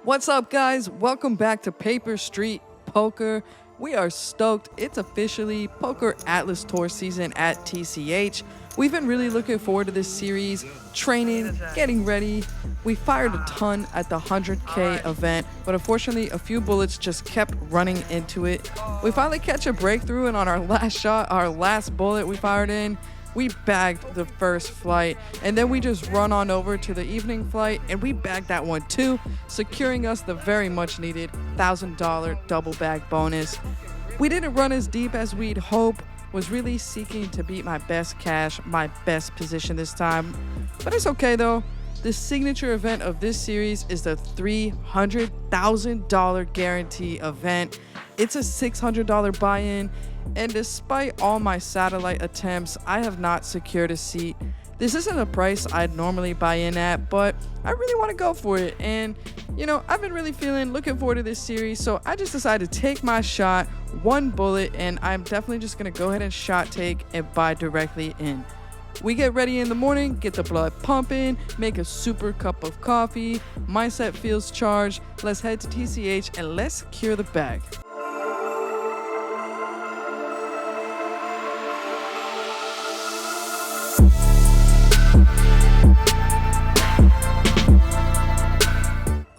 What's up, guys? Welcome back to Paper Street Poker. We are stoked. It's officially Poker Atlas Tour season at TCH. We've been really looking forward to this series, training, getting ready. We fired a ton at the 100K event, but unfortunately a few bullets just kept running into it. We finally catch a breakthrough, and on our last shot, our last bullet we fired in, we bagged the first flight, and then we just run on over to the evening flight and we bagged that one too, securing us the very much needed $1,000 double bag bonus. We didn't run as deep as we'd hope, was really seeking to beat my best cash, my best position this time, but it's okay though. The signature event of this series is the $300,000 guarantee event. It's a $600 buy-in, and despite all my satellite attempts, I have not secured a seat. This isn't a price I'd normally buy in at, but I really want to go for it. And, I've been really looking forward to this series, so I just decided to take my shot, one bullet, and I'm definitely just going to go ahead and shot take and buy directly in. We get ready in the morning, get the blood pumping, make a super cup of coffee, mindset feels charged, let's head to TCH and let's secure the bag.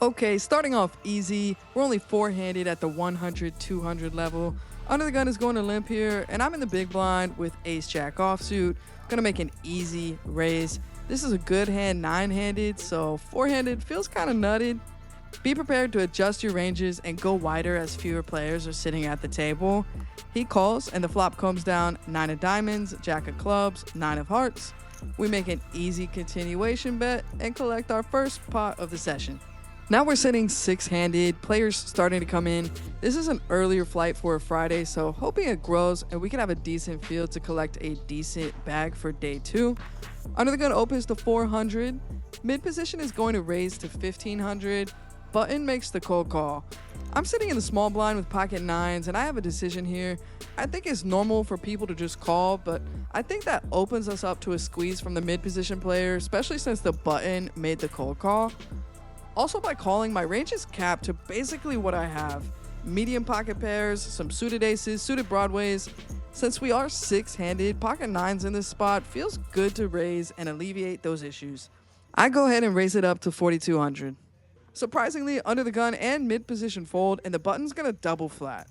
Okay, starting off easy, we're only four-handed at the 100-200 level. Under the gun is going to limp here, and I'm in the big blind with ace-jack offsuit. Gonna make an easy raise. This is a good hand, nine-handed, so four-handed feels kind of nutted. Be prepared to adjust your ranges and go wider as fewer players are sitting at the table. He calls, and the flop comes down nine of diamonds, jack of clubs, nine of hearts. We make an easy continuation bet and collect our first pot of the session. Now we're sitting six-handed, players starting to come in. This is an earlier flight for a Friday, so hoping it grows and we can have a decent field to collect a decent bag for day two. Under the gun opens to 400. Mid position is going to raise to 1500. Button makes the cold call. I'm sitting in the small blind with pocket nines, and I have a decision here. I think it's normal for people to just call, but I think that opens us up to a squeeze from the mid position player, especially since the button made the cold call. Also, by calling, my range is capped to basically what I have. Medium pocket pairs, some suited aces, suited broadways. Since we are six-handed, pocket nines in this spot feels good to raise and alleviate those issues. I go ahead and raise it up to 4,200. Surprisingly, under the gun and mid-position fold, and the button's gonna double flat.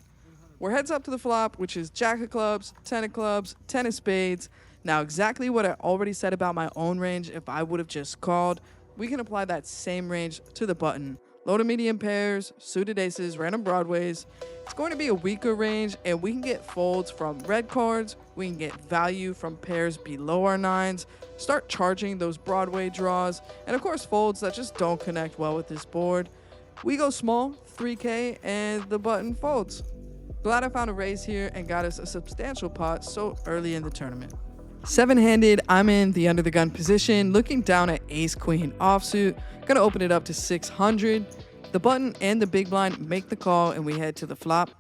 We're heads up to the flop, which is jack of clubs, 10 of clubs, 10 of spades. Now, exactly what I already said about my own range if I would have just called, we can apply that same range to the button. Low to medium pairs, suited aces, random broadways. It's going to be a weaker range, and we can get folds from red cards. We can get value from pairs below our nines, start charging those Broadway draws, and of course folds that just don't connect well with this board. We go small, 3K, and the button folds. Glad I found a raise here and got us a substantial pot so early in the tournament. Seven-handed, I'm in the under the gun position, looking down at ace-queen offsuit. Gonna open it up to 600. The button and the big blind make the call, and we head to the flop.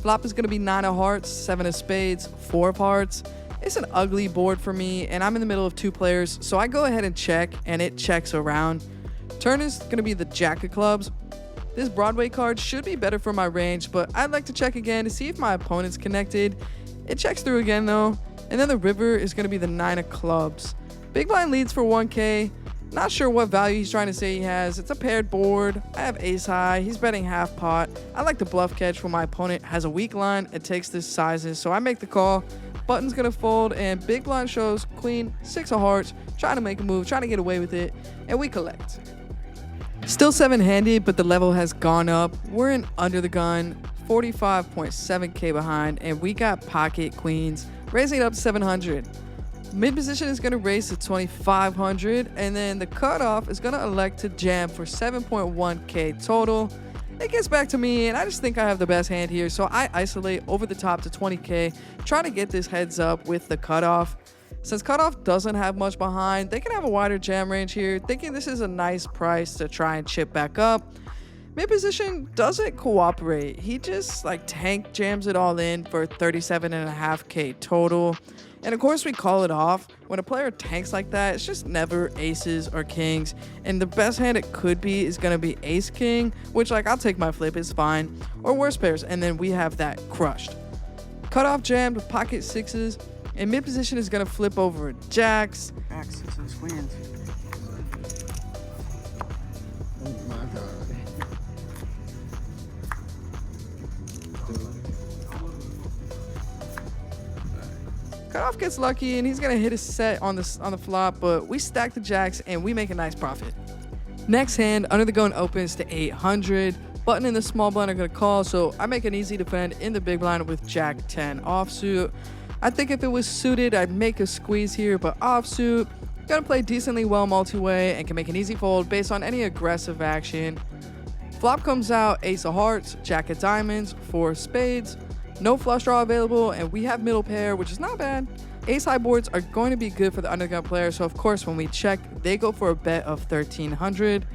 Flop is gonna be nine of hearts, seven of spades, four of hearts. It's an ugly board for me, and I'm in the middle of two players, so I go ahead and check, and it checks around. Turn is gonna be the jack of clubs. This Broadway card should be better for my range, but I'd like to check again to see if my opponent's connected. It checks through again though. And then the river is going to be the nine of clubs. Big blind leads for 1K. Not sure what value he's trying to say he has. It's a paired board. I have ace high. He's betting half pot. I like the bluff catch when my opponent has a weak line and takes this sizes. So I make the call. Button's going to fold, and big blind shows queen, six of hearts. Trying to make a move, trying to get away with it. And we collect. Still seven-handed, but the level has gone up. We're in under the gun, 45.7K behind, and we got pocket queens. Raising it up to 700. Mid position is going to raise to 2,500, and then the cutoff is going to elect to jam for 7.1K total. It gets back to me, and I just think I have the best hand here, so I isolate over the top to 20K, trying to get this heads up with the cutoff. Since cutoff doesn't have much behind, they can have a wider jam range here, thinking this is a nice price to try and chip back up. Mid position doesn't cooperate. He just tank jams it all in for 37.5K total. And of course, we call it off. When a player tanks like that, it's just never aces or kings. And the best hand it could be is going to be ace king, which, like, I'll take my flip, it's fine. Or worse pairs, and then we have that crushed. Cutoff jammed with pocket sixes, and mid position is going to flip over jacks. Jacks, sixes, queens. Oh my god. Cutoff gets lucky, and he's going to hit a set on the flop, but we stack the jacks, and we make a nice profit. Next hand, under the gun opens to 800. Button in the small blind are going to call, so I make an easy defend in the big blind with jack 10 offsuit. I think if it was suited, I'd make a squeeze here, but offsuit, gonna play decently well multi-way and can make an easy fold based on any aggressive action. Flop comes out ace of hearts, jack of diamonds, 4 spades, no flush draw available, and we have middle pair, which is not bad. Ace high boards are going to be good for the undergun player, so of course when we check, they go for a bet of 1300.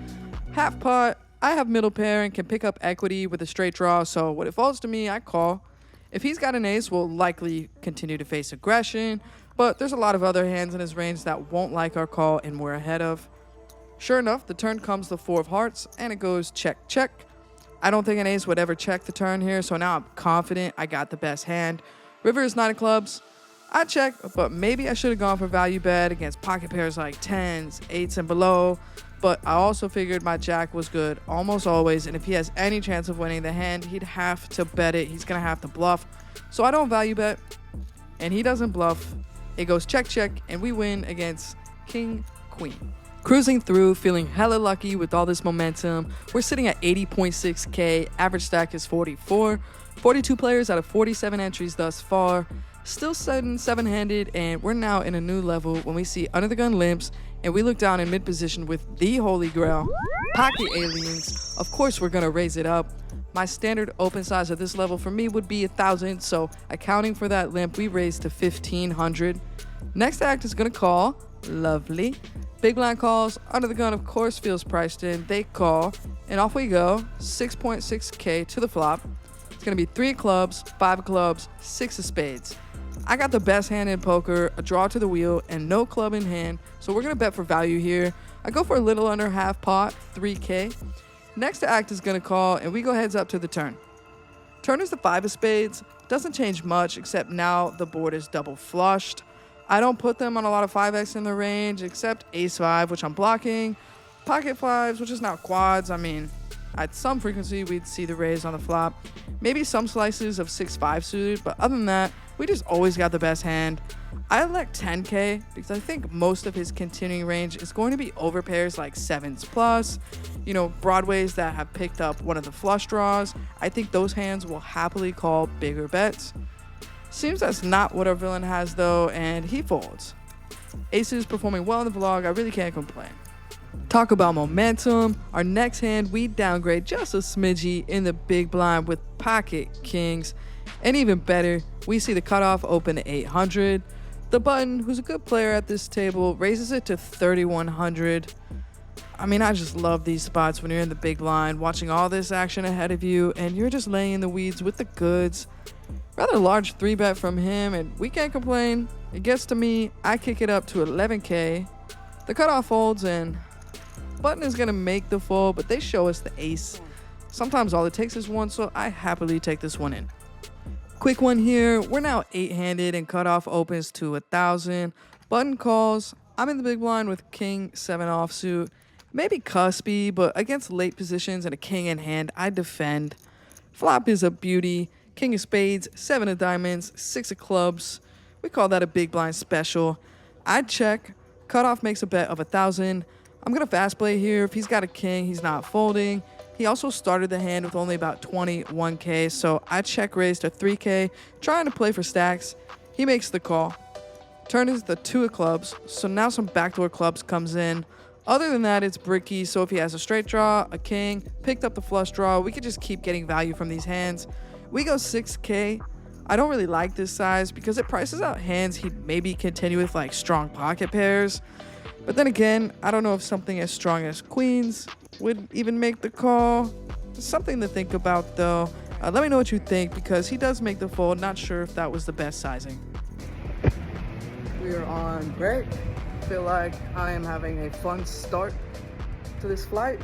Half pot, I have middle pair and can pick up equity with a straight draw, so when it falls to me, I call. If he's got an ace, we'll likely continue to face aggression, but there's a lot of other hands in his range that won't like our call and we're ahead of. Sure enough, the turn comes the 4 of hearts, and it goes check, check. I don't think an ace would ever check the turn here, so now I'm confident I got the best hand. River is 9 of clubs. I check, but maybe I should have gone for value bet against pocket pairs like 10s, 8s, and below. But I also figured my jack was good almost always, and if he has any chance of winning the hand, he'd have to bet it. He's going to have to bluff. So I don't value bet, and he doesn't bluff. It goes check, check, and we win against king, queen. Cruising through, feeling hella lucky with all this momentum. We're sitting at 80.6k, average stack is 44. 42 players out of 47 entries thus far. Still sitting 7-handed, and we're now in a new level when we see under the gun limps, and we look down in mid position with the holy grail, pocket aliens. Of course we're gonna raise it up. My standard open size at this level for me would be 1,000, so accounting for that limp, we raised to 1,500. Next act is gonna call, lovely. Big blind calls, under the gun of course feels priced in, they call, and off we go, 6.6k to the flop. It's gonna be 3 of clubs, 5 of clubs, 6 of spades. I got the best hand in poker, a draw to the wheel, and no club in hand, so we're gonna bet for value here. I go for a little under half pot, 3k. Next act is gonna call, and we go heads up to the turn. Turn is the 5 of spades, doesn't change much, except now the board is double flushed. I don't put them on a lot of 5x in the range, except ace 5, which I'm blocking, pocket 5s, which is now quads. I mean, at some frequency, we'd see the raise on the flop. Maybe some slices of 6-5 suited, but other than that, we just always got the best hand. I elect 10k because I think most of his continuing range is going to be over pairs like 7s plus, you know, broadways that have picked up one of the flush draws. I think those hands will happily call bigger bets. Seems that's not what our villain has though, and he folds. Aces performing well in the vlog, I really can't complain. Talk about momentum. Our next hand, we downgrade just a smidgy in the big blind with pocket kings. And even better, we see the cutoff open to 800. The button, who's a good player at this table, raises it to 3,100. I mean, I just love these spots when you're in the big blind, watching all this action ahead of you, and you're just laying in the weeds with the goods. Rather large 3-bet from him, and we can't complain. It gets to me, I kick it up to 11k. The cutoff folds, and button is gonna make the fold, but they show us the ace. Sometimes all it takes is one, so I happily take this one in. Quick one here, we're now 8-handed and cutoff opens to 1,000. Button calls, I'm in the big blind with king 7 offsuit. Maybe cuspy, but against late positions and a king in hand, I defend. Flop is a beauty, king of spades, 7 of diamonds, 6 of clubs. We call that a big blind special. I check, cutoff makes a bet of 1,000. I'm gonna fast play here. If he's got a king, he's not folding. He also started the hand with only about 21k, so I check raise to 3k, trying to play for stacks. He makes the call. Turn is the 2 of clubs, so now some backdoor clubs comes in. Other than that, it's bricky, so if he has a straight draw, a king, picked up the flush draw, we could just keep getting value from these hands. We go 6k. I don't really like this size because it prices out hands he'd maybe continue with like strong pocket pairs. But then again, I don't know if something as strong as queens would even make the call. Something to think about though. Let me know what you think because he does make the fold. Not sure if that was the best sizing. We are on break. Feel like I am having a fun start to this flight.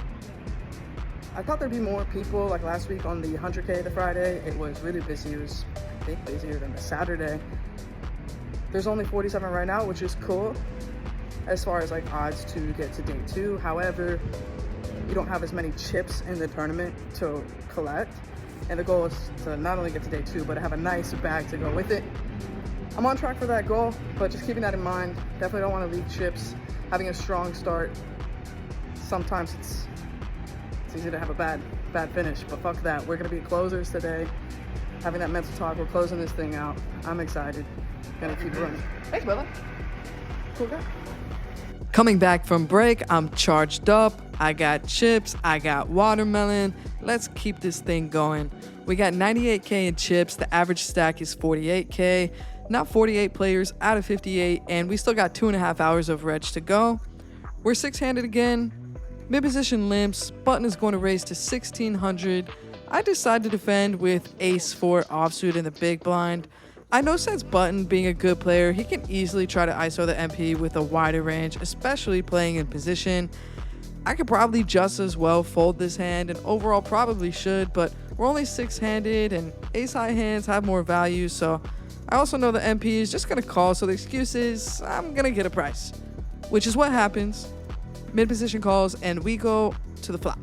I thought there'd be more people like last week on the 100K the Friday. It was really busy. It was, I think, busier than the Saturday. There's only 47 right now, which is cool as far as like odds to get to day 2. However, you don't have as many chips in the tournament to collect. And the goal is to not only get to day 2, but to have a nice bag to go with it. I'm on track for that goal, but just keeping that in mind. Definitely don't want to leak chips. Having a strong start, sometimes it's easy to have a bad finish, but fuck that. We're gonna be closers today. Having that mental talk, we're closing this thing out. I'm excited. Gonna keep running. Thanks, brother. Cool guy. Coming back from break, I'm charged up. I got chips, I got watermelon. Let's keep this thing going. We got 98K in chips. The average stack is 48K. Now 48 players out of 58, and we still got 2.5 hours of reg to go. We're 6-handed again. Mid-position limps. Button is going to raise to 1600. I decide to defend with ace-4 offsuit in the big blind. I know since Button being a good player, he can easily try to ISO the MP with a wider range, especially playing in position. I could probably just as well fold this hand, and overall probably should, but we're only 6-handed, and ace-high hands have more value, so I also know the MP is just going to call, so the excuse is I'm going to get a price, which is what happens. Mid-position calls, and we go to the flop.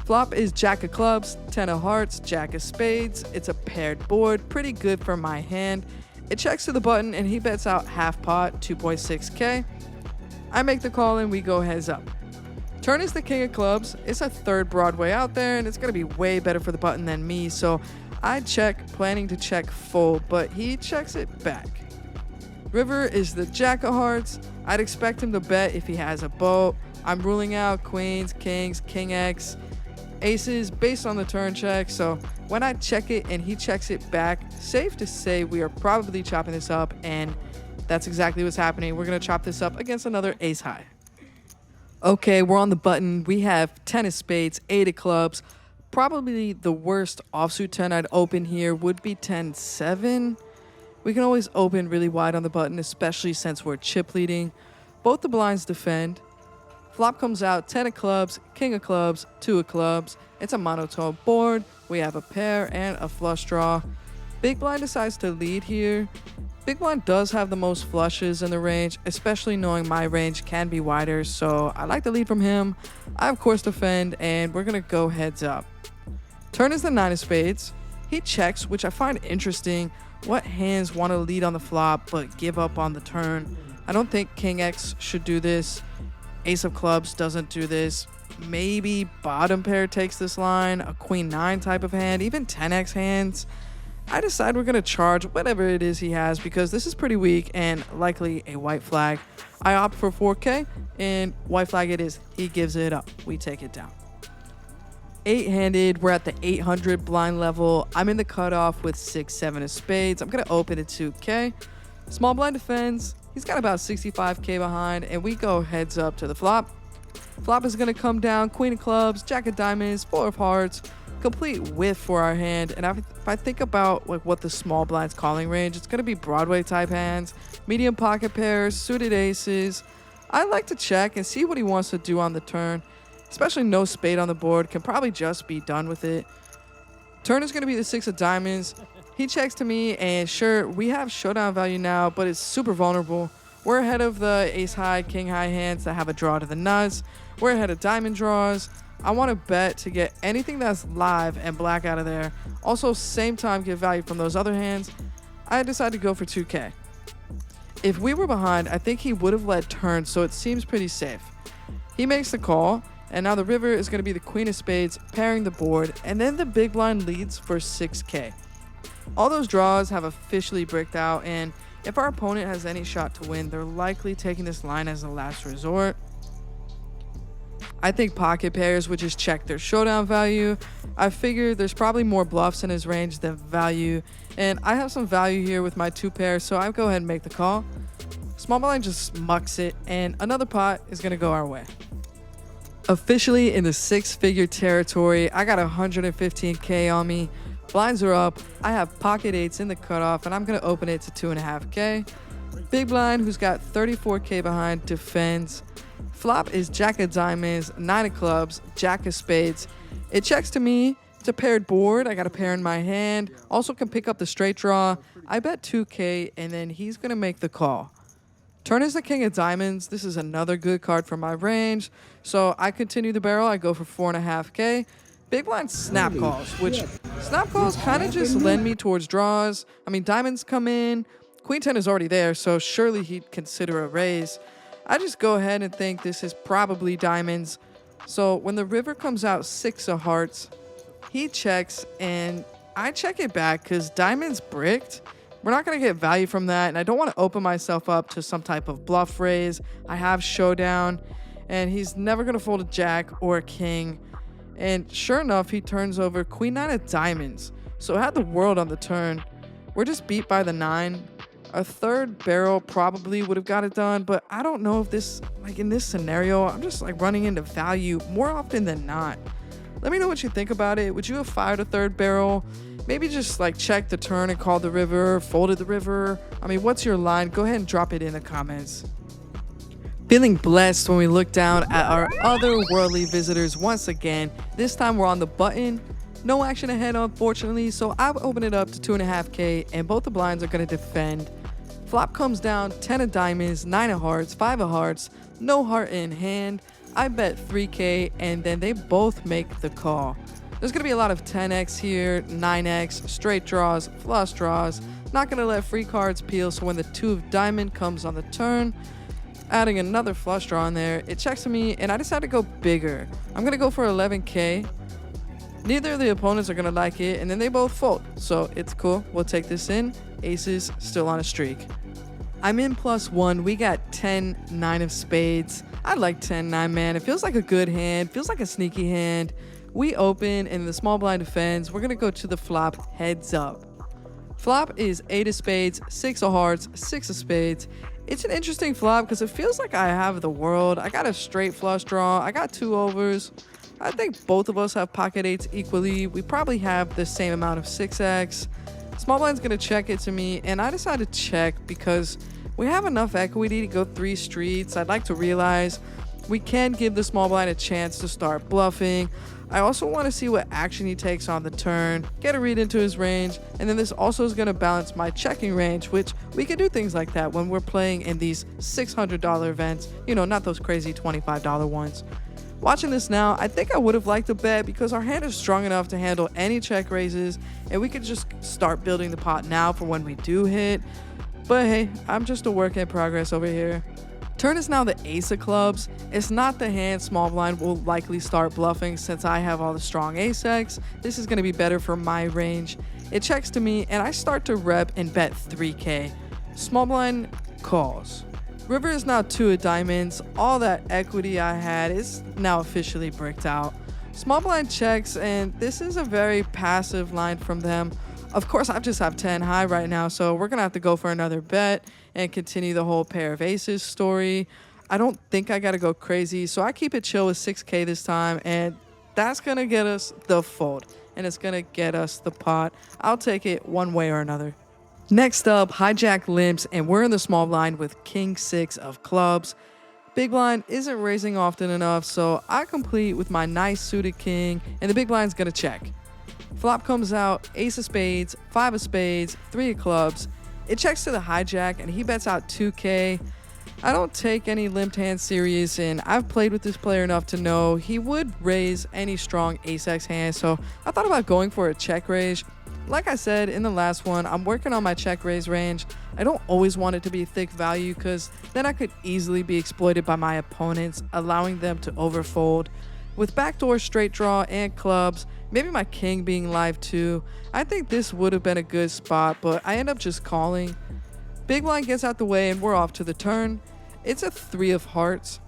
Flop is Jack of clubs, 10 of hearts, Jack of spades. It's a paired board, pretty good for my hand. It checks to the button, and he bets out half pot, 2.6K. I make the call, and we go heads up. Turn is the king of clubs. It's a third Broadway out there, and it's going to be way better for the button than me, so I check, planning to check full, but he checks it back. River is the jack of hearts. I'd expect him to bet if he has a boat. I'm ruling out queens, kings, king X, aces based on the turn check, so when I check it and he checks it back, safe to say we are probably chopping this up, and that's exactly what's happening. We're going to chop this up against another ace high. Okay, we're on the button. We have 10 of spades, 8 of clubs. Probably the worst offsuit 10 I'd open here would be 10-7. We can always open really wide on the button, especially since we're chip leading. Both the blinds defend. Flop comes out 10 of clubs, king of clubs, 2 of clubs. It's a monotone board. We have a pair and a flush draw. Big blind decides to lead here. Big blind does have the most flushes in the range, especially knowing my range can be wider, so I like the lead from him. I of course defend, and we're gonna go heads up. Turn is the 9 of spades. He checks, which I find interesting. What hands want to lead on the flop but give up on the turn? I don't think king X should do this. Ace of clubs doesn't do this. Maybe bottom pair takes this line, a queen 9 type of hand, even 10x hands. I decide we're going to charge whatever it is he has because this is pretty weak and likely a white flag. I opt for 4K, and white flag it is. He gives it up. We take it down. 8-handed, we're at the 800 blind level. I'm in the cutoff with 6-7 of spades. I'm going to open at 2K. Small blind defends. He's got about 65K behind, and we go heads up to the flop. Flop is going to come down, queen of clubs, jack of diamonds, 4 of hearts. Complete whiff for our hand, and if I think about like what the small blind's calling range, it's going to be Broadway type hands, medium pocket pairs, suited aces. I like to check and see what he wants to do on the turn. Especially no spade on the board, can probably just be done with it. Turn is going to be the 6 of diamonds. He checks to me, and sure, we have showdown value now, but it's super vulnerable. We're ahead of the ace high, king high hands that have a draw to the nuts. We're ahead of diamond draws. I want to bet to get anything that's live and black out of there. Also, same time, get value from those other hands. I decided to go for 2K. If we were behind, I think he would have led turn, so it seems pretty safe. He makes the call. And now the river is going to be the queen of spades, pairing the board, and then the big blind leads for 6K. All those draws have officially bricked out, and if our opponent has any shot to win, they're likely taking this line as a last resort. I think pocket pairs would just check their showdown value. I figure there's probably more bluffs in his range than value, and I have some value here with my 2 pairs, so I go ahead and make the call. Small blind just mucks it, and another pot is going to go our way. Officially in the 6-figure territory, I got 115K on me. Blinds are up. I have pocket 8s in the cutoff, and I'm going to open it to 2.5K. Big blind, who's got 34K behind, defends. Flop is jack of diamonds, 9 of clubs, jack of spades. It checks to me. It's a paired board. I got a pair in my hand. Also can pick up the straight draw. I bet 2K, and then he's going to make the call. Turn is the king of diamonds. This is another good card for my range. So I continue the barrel. I go for 4.5K. Big blind snap calls, which snap calls kind of just lend me towards draws. I mean, diamonds come in. Queen 10 is already there, so surely he'd consider a raise. I just go ahead and think this is probably diamonds. So when the river comes out 6 of hearts, he checks, and I check it back because diamonds bricked. We're not going to get value from that, and I don't want to open myself up to some type of bluff raise. I have showdown, and he's never going to fold a jack or a king. And sure enough, he turns over queen 9 of diamonds. So it had the world on the turn. We're just beat by the 9. A third barrel probably would have got it done, but I don't know if this, like in this scenario, I'm just like running into value more often than not. Let me know what you think about it. Would you have fired a third barrel? Maybe just like check the turn and called the river, folded the river. I mean, what's your line? Go ahead and drop it in the comments. Feeling blessed when we look down at our otherworldly visitors once again. This time we're on the button. No action ahead, unfortunately, so I've opened it up to 2.5K, and both the blinds are going to defend. Flop comes down, 10 of diamonds, 9 of hearts, 5 of hearts, no heart in hand. I bet 3K, and then they both make the call. There's going to be a lot of 10x here, 9x, straight draws, flush draws. Not going to let free cards peel, so when the 2 of diamond comes on the turn, adding another flush draw in there, it checks to me, and I decide to go bigger. I'm going to go for 11K. Neither of the opponents are going to like it, and then they both fold. So it's cool. We'll take this in. Aces still on a streak. I'm in +1. We got 10, 9 of spades. I like 10, 9, man. It feels like a good hand. Feels like a sneaky hand. We open, and the small blind defends. We're going to go to the flop heads up. Flop is 8 of spades, 6 of hearts, 6 of spades. It's an interesting flop because it feels like I have the world. I got a straight flush draw. I got 2 overs. I think both of us have pocket 8s equally. We probably have the same amount of 6x. Small blind's going to check it to me, and I decided to check because we have enough equity to go 3 streets. I'd like to realize we can give the small blind a chance to start bluffing. I also want to see what action he takes on the turn, get a read into his range, and then this also is going to balance my checking range, which we can do things like that when we're playing in these $600 events, you know, not those crazy $25 ones. Watching this now, I think I would have liked to bet because our hand is strong enough to handle any check raises, and we could just start building the pot now for when we do hit. But hey, I'm just a work in progress over here. Turn is now the ace of clubs. It's not the hand small blind will likely start bluffing since I have all the strong ace-x. This is going to be better for my range. It checks to me, and I start to rep and bet 3K. Small blind calls. River is now 2 of diamonds. All that equity I had is now officially bricked out. Small blind checks, and this is a very passive line from them. Of course, I just have 10 high right now, so we're going to have to go for another bet and continue the whole pair of aces story. I don't think I got to go crazy, so I keep it chill with 6K this time, and that's going to get us the fold, and it's going to get us the pot. I'll take it one way or another. Next up, hijack limps, and we're in the small blind with king 6 of clubs. Big blind isn't raising often enough, so I complete with my nice suited king, and the big blind's going to check. Flop comes out, ace of spades, 5 of spades, 3 of clubs. It checks to the hijack, and he bets out 2K. I don't take any limped hands serious, and I've played with this player enough to know he would raise any strong ace-x hand, so I thought about going for a check raise. Like I said in the last one, I'm working on my check raise range. I don't always want it to be thick value because then I could easily be exploited by my opponents, allowing them to overfold. With backdoor straight draw and clubs, maybe my king being live too, I think this would have been a good spot, but I end up just calling. Big blind gets out the way and we're off to the turn. It's a 3 of hearts.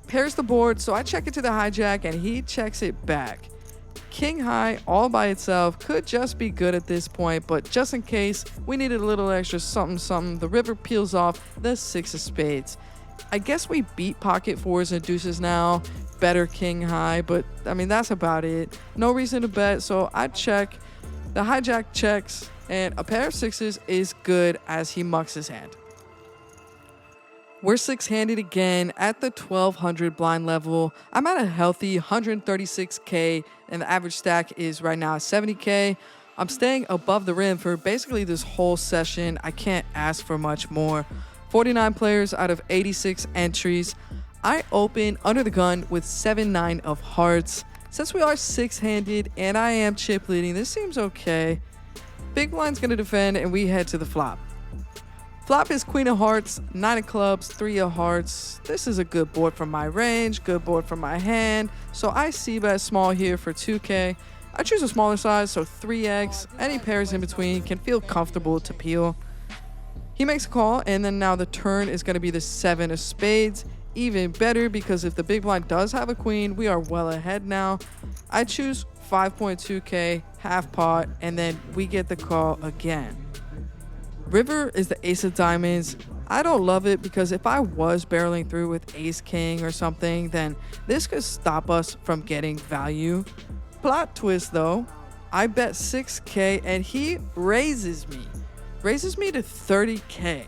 Pairs the board, so I check it to the hijack and he checks it back. King high all by itself could just be good at this point, but just in case we needed a little extra something, the river peels off the 6 of spades. I guess we beat pocket 4s and deuces now. Better king high, but I mean that's about it. No reason to bet, so I check. The hijack checks, and a pair of 6s is good as he mucks his hand. We're six-handed again at the 1200 blind level. I'm at a healthy 136K, and the average stack is right now 70K. I'm staying above the rim for basically this whole session. I can't ask for much more. 49 players out of 86 entries. I open under the gun with 7-9 of hearts. Since we are six-handed and I am chip leading, this seems okay. Big blind's gonna defend and we head to the flop. Flop is queen of hearts, 9 of clubs, 3 of hearts. This is a good board from my range, good board from my hand. So I c-bet small here for 2K. I choose a smaller size, so 3x. Any pairs in between can feel comfortable to peel. He makes a call, and then now the turn is going to be the 7 of spades. Even better, because if the big blind does have a queen, we are well ahead now. I choose 5.2K, half pot, and then we get the call again. River is the ace of diamonds. I don't love it because if I was barreling through with ace king or something, then this could stop us from getting value. Plot twist though, I bet 6K and he raises me to 30K.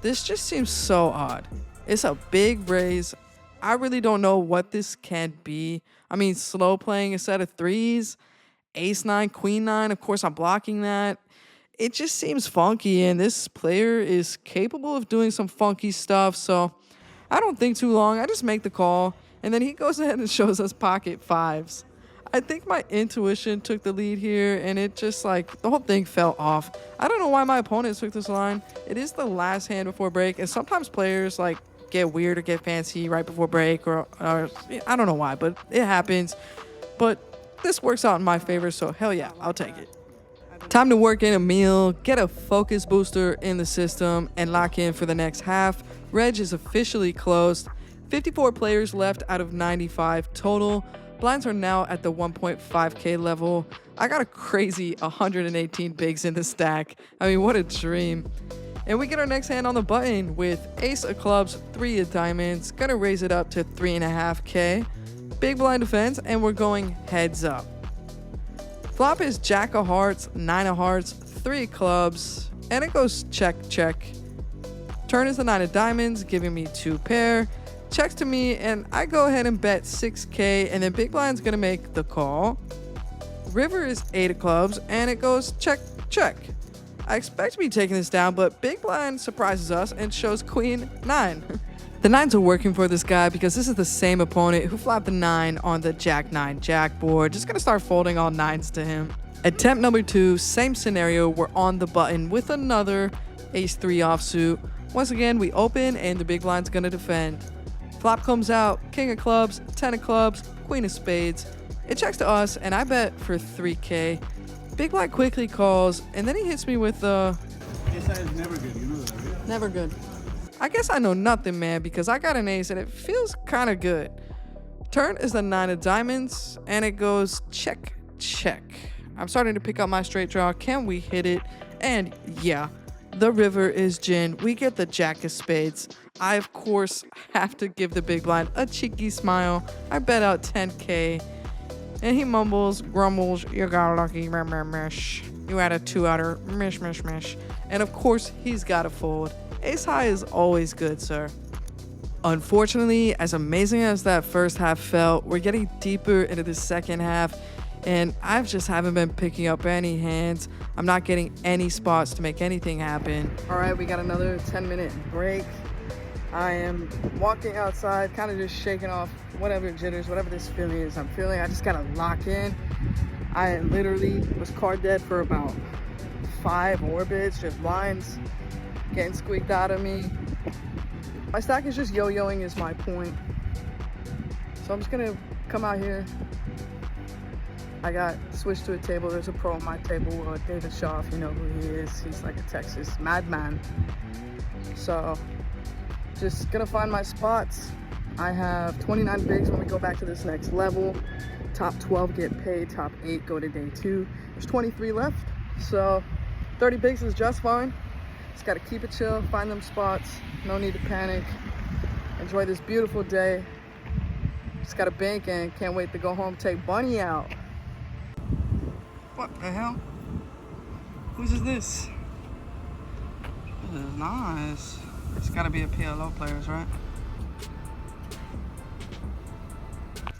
This just seems so odd. It's a big raise. I really don't know what this can be. I mean, slow playing a set of threes, ace 9, queen 9, of course I'm blocking that. It just seems funky, and this player is capable of doing some funky stuff, so I don't think too long. I just make the call, and then he goes ahead and shows us pocket fives. I think my intuition took the lead here, and it just like the whole thing fell off. I don't know why my opponent took this line. It is the last hand before break, and sometimes players like get weird or get fancy right before break, or I don't know why, but it happens. But this works out in my favor, so hell yeah, I'll take it. Time to work in a meal, get a focus booster in the system, and lock in for the next half. Reg is officially closed. 54 players left out of 95 total. Blinds are now at the 1.5K level. I got a crazy 118 bigs in the stack. I mean, what a dream. And we get our next hand on the button with ace of clubs, 3 of diamonds. Gonna raise it up to 3.5K. Big blind defense, and we're going heads up. Flop is jack of hearts, 9 of hearts, 3 of clubs, and it goes check, check. Turn is the 9 of diamonds, giving me 2 pair. Checks to me, and I go ahead and bet 6K, and then big blind's gonna make the call. River is 8 of clubs, and it goes check, check. I expect to be taking this down, but big blind surprises us and shows queen 9. The 9s are working for this guy because this is the same opponent who flopped the 9 on the jack 9 jack board. Just gonna start folding all 9s to him. Attempt number 2, same scenario. We're on the button with another ace 3 offsuit. Once again, we open and the big blind's gonna defend. Flop comes out, king of clubs, 10 of clubs, queen of spades. It checks to us and I bet for 3K. Big blind quickly calls and then he hits me with the... Ace high is never good, you know that, right? Never good. I guess I know nothing, man, because I got an ace and it feels kind of good. Turn is the 9 of diamonds, and it goes check, check. I'm starting to pick up my straight draw. Can we hit it? And yeah, the river is gin. We get the jack of spades. I, of course, have to give the big blind a cheeky smile. I bet out 10K. And he mumbles, grumbles, you got lucky, mish. You had a 2-outer, mish. And of course, he's got to fold. Ace high is always good, sir. Unfortunately, as amazing as that first half felt, we're getting deeper into the second half, and I just haven't been picking up any hands. I'm not getting any spots to make anything happen. All right, we got another 10-minute break. I am walking outside, kind of just shaking off whatever jitters, whatever this feeling is I'm feeling. I just gotta lock in. I literally was card dead for about 5 orbits, just blinds getting squeaked out of me. My stack is just yo-yoing is my point. So I'm just gonna come out here. I got switched to a table. There's a pro on my table, David Shaw, if you know who he is. He's like a Texas madman. So just gonna find my spots. I have 29 bigs when we go back to this next level. Top 12 get paid, top 8 go to day 2. There's 23 left, so 30 bigs is just fine. Just gotta keep it chill, find them spots, no need to panic. Enjoy this beautiful day. Just gotta bank and can't wait to go home, take Bunny out. What the hell? Whose is this? This is nice. It's gotta be a PLO players, right?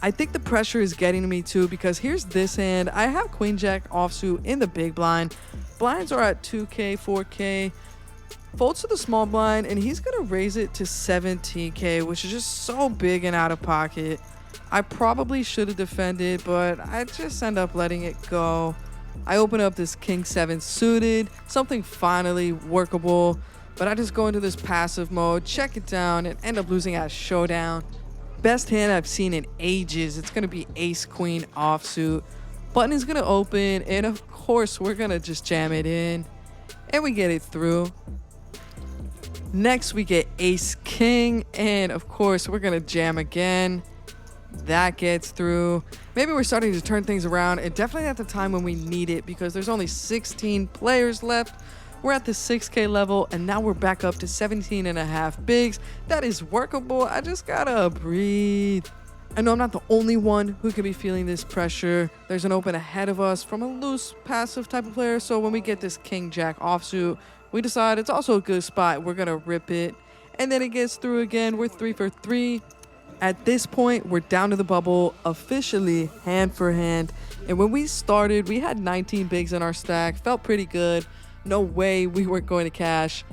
I think the pressure is getting to me too, because here's this hand. I have Queen Jack offsuit in the big blind. Blinds are at 2K, 4K. Folds to the small blind, and he's gonna raise it to 17K, which is just so big and out of pocket. I probably should have defended, but I just end up letting it go. I open up this King 7 suited, something finally workable, but I just go into this passive mode, check it down, and end up losing at showdown. Best hand I've seen in ages. It's gonna be Ace Queen offsuit. Button is gonna open, and of course we're gonna just jam it in, and we get it through. Next we get Ace King, and of course we're gonna jam again. That gets through. Maybe we're starting to turn things around, and definitely at the time when we need it, because there's only 16 players left. We're at the 6K level, and now we're back up to 17 and a half bigs. That is workable. I just gotta breathe. I know I'm not the only one who could be feeling this pressure. There's an open ahead of us from a loose passive type of player, so when we get this King Jack offsuit, we decide it's also a good spot. We're gonna rip it, and then it gets through again. We're 3 for 3. At this point, we're down to the bubble, officially hand for hand. And when we started, we had 19 bigs in our stack. Felt pretty good. No way we weren't going to cash.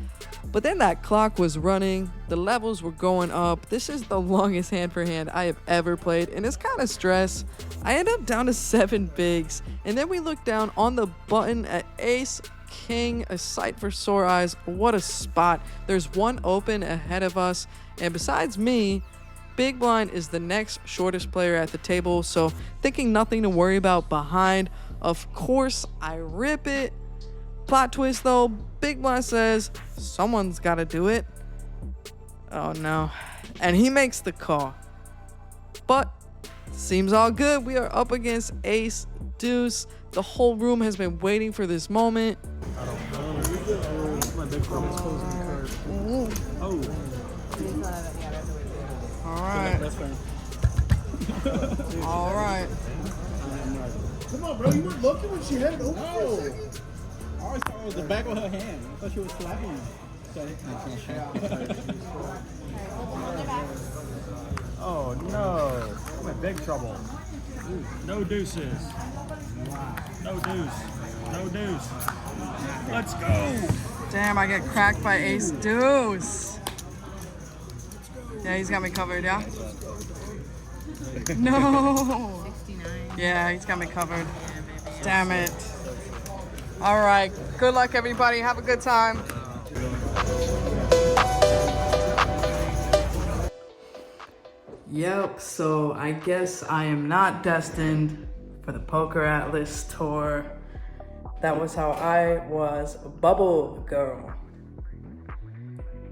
But then that clock was running. The levels were going up. This is the longest hand for hand I have ever played, and it's kind of stress. I end up down to 7 bigs. And then we look down on the button at Ace King, a sight for sore eyes. What a spot. There's one open ahead of us. And besides me, big blind is the next shortest player at the table, so thinking nothing to worry about behind. Of course, I rip it. Plot twist though, big blind says, someone's gotta do it. Oh no. And he makes the call. But seems all good. We are up against Ace Deuce. The whole room has been waiting for this moment. I don't know. My big brother's closing the card. Oh. All right. That's fine. All right. Come on, bro. You weren't looking when she had it open. No. I always thought it was the back of her hand. I thought she was slapping you. Oh no. I'm in big trouble. No deuces. No deuce. No deuce. Let's go. Damn, I get cracked by Ace Deuce. Yeah, he's got me covered, yeah? No. 69. Yeah, he's got me covered. Damn it. All right. Good luck, everybody. Have a good time. Yep, so I guess I am not destined for the Poker Atlas tour. That was how I was a bubble girl.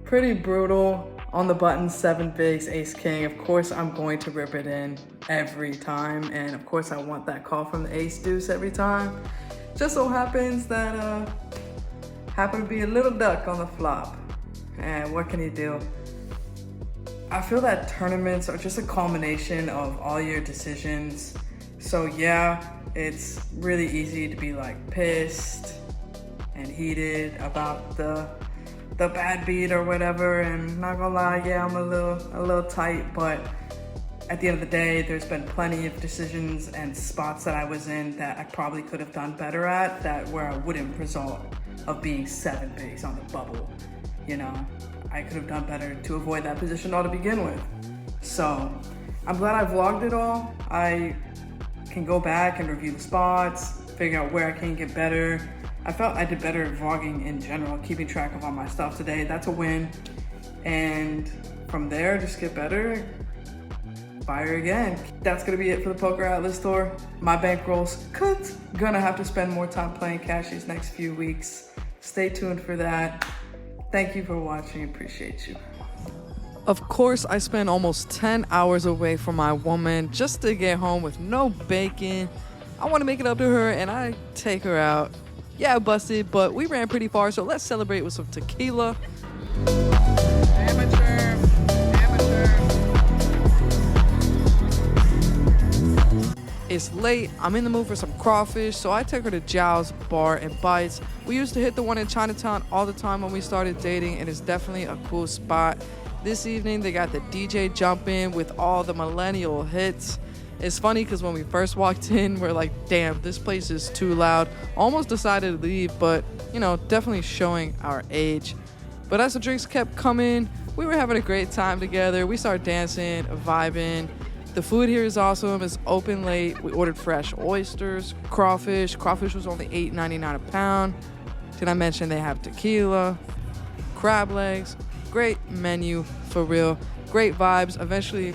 Pretty brutal. On the button, 7 bigs, Ace King. Of course, I'm going to rip it in every time. And of course, I want that call from the Ace Deuce every time. Just so happens that, happened to be a little duck on the flop. And what can you do? I feel that tournaments are just a culmination of all your decisions. So yeah, it's really easy to be like pissed and heated about the bad beat or whatever, and not gonna lie, yeah, I'm a little tight, but at the end of the day, there's been plenty of decisions and spots that I was in that I probably could have done better at, that where I wouldn't result of being 7 bigs on the bubble. You know, I could have done better to avoid that position all to begin with. So I'm glad I vlogged it all. I can go back and review the spots, figure out where I can get better. I felt I did better at vlogging in general, keeping track of all my stuff today. That's a win. And from there, just get better, fire again. That's gonna be it for the Poker Atlas tour. My bankroll's cut. Gonna have to spend more time playing cash these next few weeks. Stay tuned for that. Thank you for watching, appreciate you. Of course, I spent almost 10 hours away from my woman just to get home with no bacon. I wanna make it up to her and I take her out. Yeah, I busted, but we ran pretty far, so let's celebrate with some tequila. Amateur, amateur. It's late, I'm in the mood for some crawfish, so I took her to Jiao's Bar and Bites. We used to hit the one in Chinatown all the time when we started dating, and it's definitely a cool spot. This evening, they got the DJ jumping with all the millennial hits. It's funny because when we first walked in, we're like, damn, this place is too loud. Almost decided to leave, but, you know, definitely showing our age. But as the drinks kept coming, we were having a great time together. We started dancing, vibing. The food here is awesome. It's open late. We ordered fresh oysters, crawfish. Crawfish was only $8.99 a pound. Did I mention they have tequila, crab legs? Great menu, for real. Great vibes. Eventually,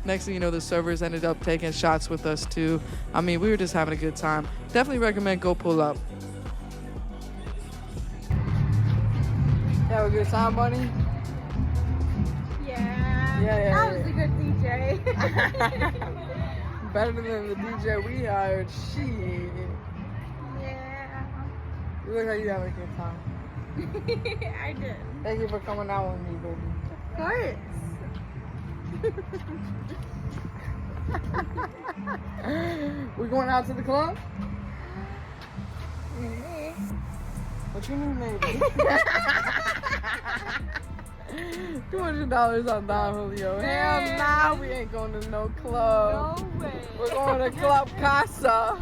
next thing you know, the servers ended up taking shots with us too. I mean, we were just having a good time. Definitely recommend go pull up. Have a good time, buddy? Yeah. That was a good DJ. Better than the DJ we hired. Shit. Yeah. You look like you having a good time. I did. Thank you for coming out with me, baby. Of course. We going out to the club? Maybe. What you mean, maybe? $200 on Don Julio. Hell nah, we ain't going to no club. No way. We're going to Club Casa.